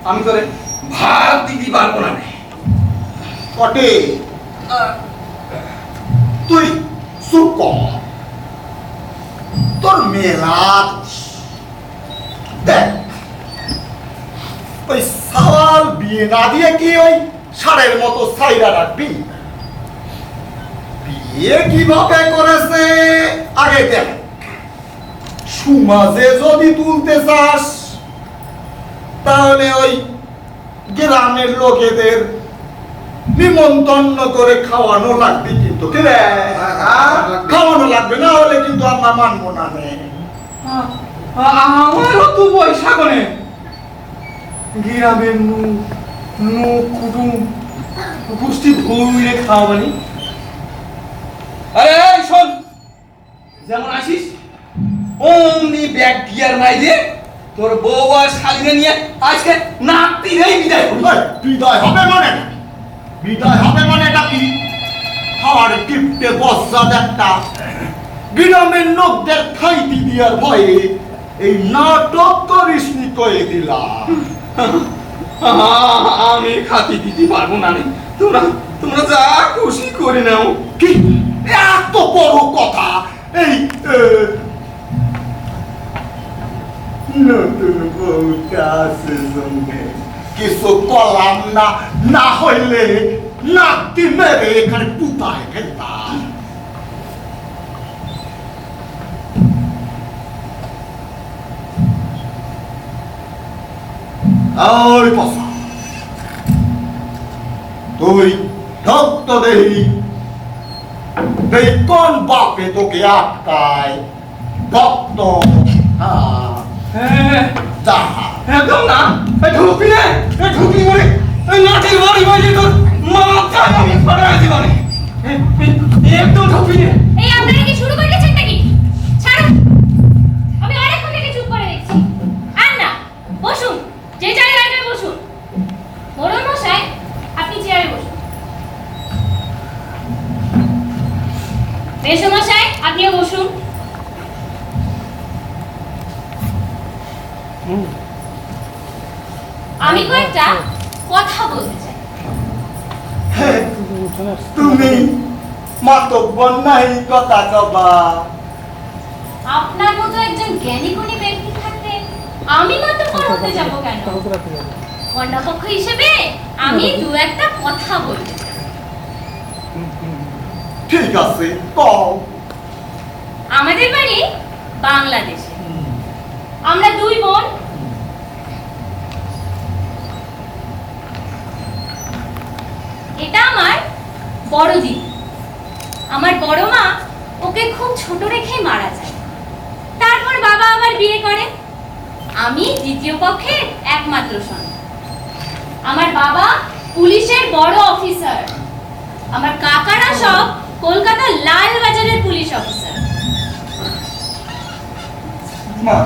আমি তোরে ভাত দিতে পারবো না। কটে তুই চুপ কর, তোর মেলা দেখ ওই সাওয়াল বিয়ে না দিয়ে কি ওই ষাঁড়ের মতো ছাইরা রাখবি? বিয়ে কিভাবে করেছে আগে দেখ। সমাজে যদি তুলতে চাস তাহলে ওই গ্রামের লোকেদের নিমন্ত্রণ করে খাওয়ানো লাগবে, কিন্তু খাওয়ানো লাগবে, না হলে কিন্তু আমরা মানবো না। আমারও তো পয়সা করে গ্রামের কুটুম গোষ্ঠী ভুলে খাওয়াবানি। আরে শোন, যেমন আসিস অমনি ব্যাগ গিয়ার মাইরে তোর বউ আর শালিনে নিয়ে আজকে নাতিরেই বিদায় করবি। বিদায় হবে মানে, বিদায় হবে মানে এটা কি? খাওয়ার গিফটে বস্তা একটা গ্রামের লোকদের খাইতে দিয়ার ভয়ে এই নাটক করিসনি কয়ে দিলাম। আমি খাতি দিতে পারবো না। তোমরা যা খুশি করে নাও। কি এত বড় কথা? এই নতুন বউটা আছে সঙ্গে কিছু কলাম না, না হইলে নাতি মেরে এখানে পুতায় ফেলতাম। ওই পসা তুই ঢক্ত দেহি এই কোন বাপে তোকে আটকায়? ভক্ত একদম না, ঢুকবি না, ঢুকবি বলে নাটির বাড়ি বাড়ি তোর মাথায় আমি ফাটাই দিব না। একদম ঢুকবি না। এই আপনারা কি শুরু করে দিয়েছেন নাকি? ছাড়ুন, আমি অনেকক্ষণ থেকে চুপ করে দেখছি। আর না, বসুন, যে জায়গায় বসুন। মোড়ল মশাই, আপনি চেয়ারে বসুন। মেসো মশাই, আপনিও বসুন। আমি কয়েকটা কথা বলতে চাই। তুমি মাতব্বর নাই কথা কবা? আপনার মতো একজন জ্ঞানী গুণী ব্যক্তি থাকতে আমি মাতব্বর হতে যাব কেন? কন্যাপক্ষ হিসেবে আমি দু একটা কথা বলতে চাই। ঠিক আছে, কও। আমাদের বাড়ি বাংলাদেশে। আমরা দুই বোন। এটা আমার বড় দিদি। আমার বড় মা ওকে খুব ছোট রেখে মারা যায়। তারপর বাবা আবার বিয়ে করে। আমি দ্বিতীয় পক্ষের একমাত্র সন্তান। আমার বাবা পুলিশের বড় অফিসার। আমার কাকারা সব কলকাতা লাল বাজারের পুলিশ অফিসার। মা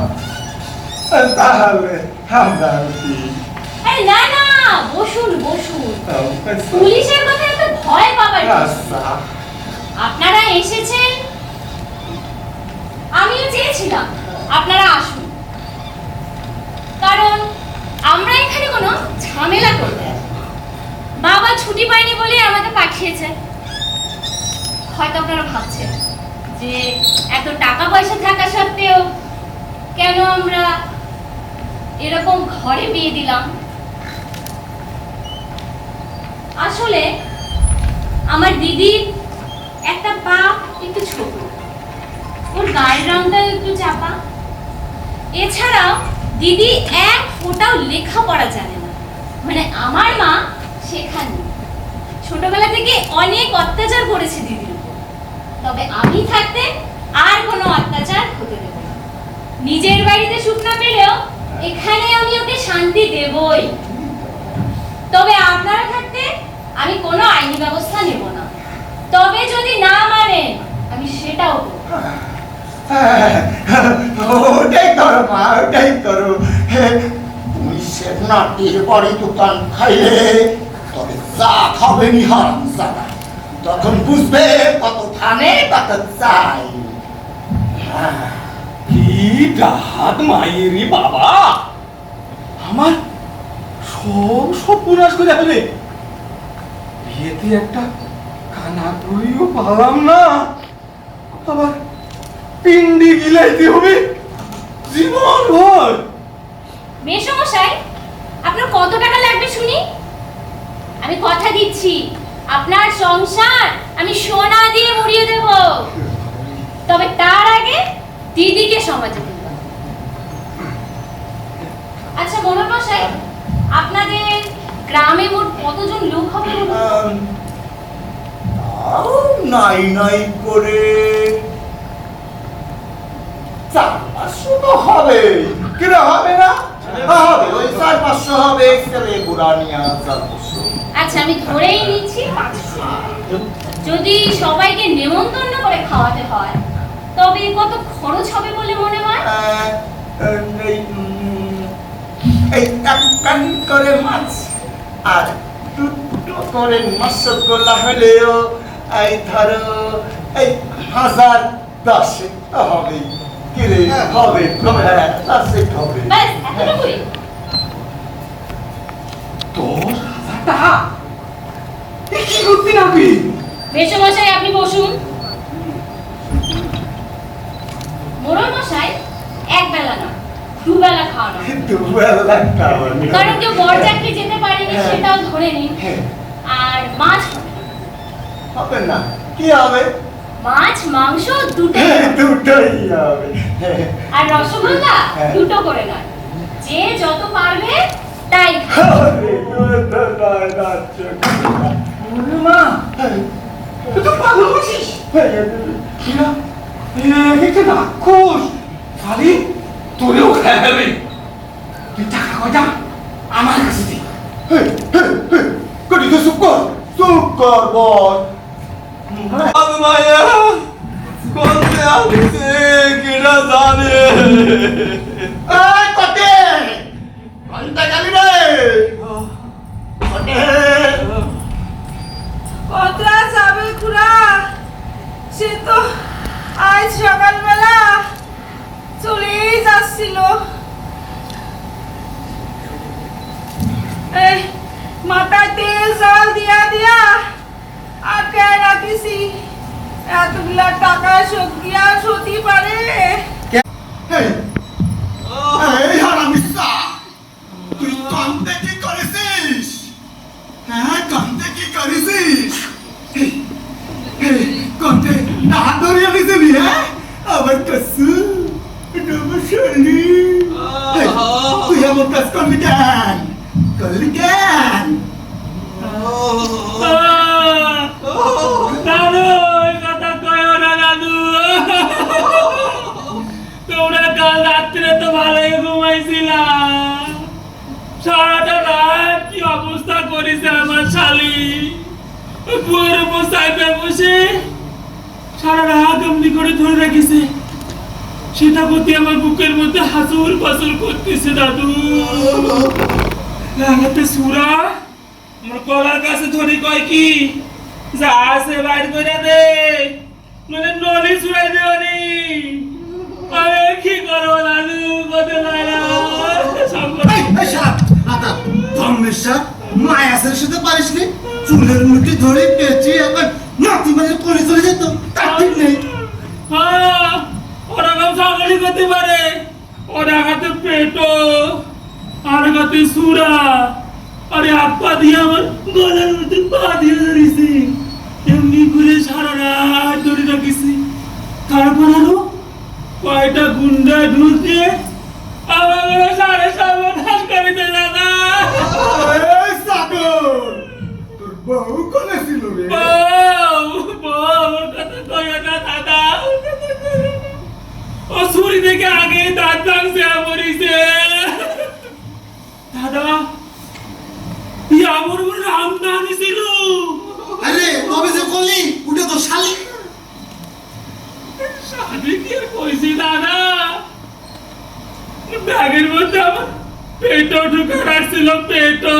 তাহলে আমরা আরে না না, বসুন বসুন। পুলিশের কথা এত ভয় পাবার কিছু। আপনারা এসেছেন, আমিও চেয়েছিলাম আপনারা আসুন, কারণ আমরা এখানে কোনো ঝামেলা করতে আসি। বাবা ছুটি পায়নি বলে আমাকে পাঠিয়েছে। হয়তো আপনারা ভাবছেন যে এত টাকা পয়সা থাকা সত্ত্বেও কেন আমরা এরকম ঘরে বিয়ে দিলাম। আসলে আমার দিদির একটা পা একটু ছোট, ওর গায়ের রংটা একটু চাপা। এছাড়াও দিদি এক ফোঁটাও লেখাপড়া জানে না, মানে আমার মা শেখানি। ছোটবেলা থেকে অনেক অত্যাচার করেছে দিদির উপর, তবে আমি থাকতে আর কোনো অত্যাচার হতে দেব না। নিজের বাড়িতে সুখ না পেলেও এখানে আমি ওকে শান্তি দেবই। তবে আপনারা থাকতে আমি কোনো আইনি ব্যবস্থা নেব না। তবে যদি না মানেন আমি সেটাও করব। ওটাই করো মা, ওটাই করো। পুলিশের নাটির বাড়ি দোকান খাইলে তবে চা খাবে নি হারামজাদা। তখন বুঝবে কত থানে কত চাই। কি ডাহাত মায়েরি বাবা! আমার সব পুরাস করে ফেলে। বিয়েতে একটা কানা করিও পালাম না, আবার পিন্ডি গিলাইতে হবে জীবন ভর। মেসমশাই, আপনার কত টাকা লাগবে শুনি? আমি কথা দিচ্ছি আপনার সংসার আমি সোনা দিয়ে মুড়িয়ে দেব, তবে তার আগে দিদিকে সমাজে দেব। আচ্ছা মোড়ল মশাই, আপনাদের গ্রামে মোট কতজন লোক হবে বলুন? নাই নাই করে 400-500 তো হবে। কিরা হবে না? হবে, ওই 400-500 হবে। ছেলে বুড়া নিয়ে 400। আচ্ছা আমি ধরেই নিচ্ছি 500। যদি সবাইকে নেমন্তন্ন করে খাওয়াতে হয় তবে কত খরচ হবে বলে মনে হয়? এই এক কান করে মাছ আর দুটো করে মাছের গোলা হলেও এই ধরো এই 1010 হবে। কি রে হবে? হ্যাঁ 10 হবে। ব্যাস এতটুকুই? 10,000 টাকা এ কি করতে নাকি? মেসমশাই আপনি বসুন। মোড়ল মশাই, এক বেলা না দুবেলা খাওয়ানো, দুবেলা খাওয়া। কারণ কেউ বরযাত্রী যেতে পারেনি সেটাও ধরে নিন। আর মাছ হবে না? কি হবে? মাছ মাংস দুটোই, দুটোই হবে। আর রসগোল্লা দুটো করে নয়, যে যত পারবে তাই। মা তুই তো পাগল হচ্ছিস। একটা রাক্ষস খালি তোরেও খেয়ে, তুই টাকা কয়টা আমার কাছে দে। কটি তো চুপ কর বল। মায়া কোনতে আসছে কিনা জানে। এই কটে কোনটা গেলি রে? কটে কতরা যাবে খুড়া? সে তো আজ সকালবেলা চলেই যাচ্ছিল। এই মাথায় তেল জল দিয়া দিয়া আটকে রাখিছি। এতগুলা টাকা সত্যি আর সত্যি পারে? এই হারামিস্তা, তুই কান্দে কি করেছিস? হ্যাঁ কান্দে কি করেছিস? কান্দে না ধরিয়ে নিয়েছিলি? হ্যাঁ আবার কাসু নমস্কারি। তুই আমার কাজ করলি কেন? করলি কেন? দাদু কথা কয়ো না দাদু। তোমরা কাল রাত্রে তো ভালোই ঘুমাইছিলাম, সারাটা রাত কি অবস্থা করেছে আমার শালি। বুয়ের উপর সাইডে বসে সারা রাত এমনি করে ধরে রাখিছে, সেটা প্রতি আমার বুকের মধ্যে হাসুল ফাসুল করতেছে দাদু। লাগাতে সুরা আমার গলার কাছে ধরি কয় কি, যা আছে বাইর করে দে, মানে নলি চুড়াই দেওয়ানি। আমি কি করবো দাদু, কোথায় মায়াসের সাথে পারিসনি? চুলের মুঠি ধরে পেঁচি এখন নাতি মানে করে চলে যেত, তার ঠিক নেই। ওরকম ছাগলি করতে পারে, ওরা হাতে পেটো আর হাতে সুরা, আরে আপা দিয়ে আমার গলার মধ্যে পা দিয়ে ধরেছি, এমনি করে সারা রাত ধরে রাখিছি। তারপর আরো কয়টা গুন্ডা ঢুকে আমার সাড়ে সাবধান করে দে দাদা। তোর বউ কোনে ছিল রে? ও ছুরি থেকে আগে দাঁত ভাঙছে মরিছে দাদা। আমার উপর রামদানি ছিল। আরে কবে যে করলি? উঠে তো শালি। শালি কি আর কইছি দাদা, ব্যাগের মধ্যে আমার পেটো ঢুকে রাখছিল, পেটো।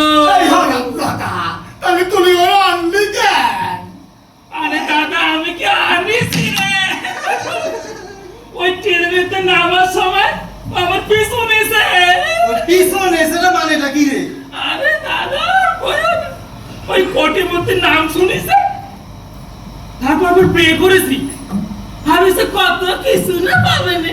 তাহলে তুই ওরা আনলি কেন? আরে দাদা আমি কি আনিছি রে, ওই ট্রেনের নামার সময় আমার পিছনে এসে। পিছনে এসে মানেটা কি রে? আরে মধ্যে নাম শুনেছে, তারপর আবার বিয়ে করেছি, ভাবিছে কত কিছু না পাবে না।